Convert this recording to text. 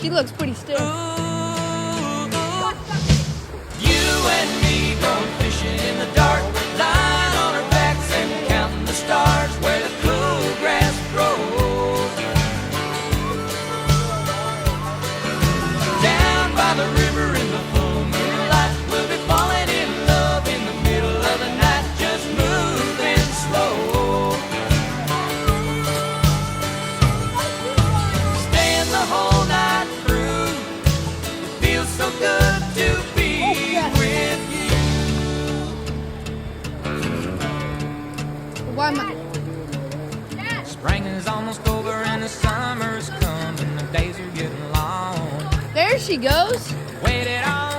She looks pretty still. You and me going fishing in the dark, lying on our backs and counting the stars where the cool grass grows. Down by the river in the full moonlight, we'll be falling in love in the middle of the night, just moving slow. Staying the whole night through, it feels so good to be with you. Why am I? Spring is almost over and the summer is coming, the days are getting long. There she goes. Waited all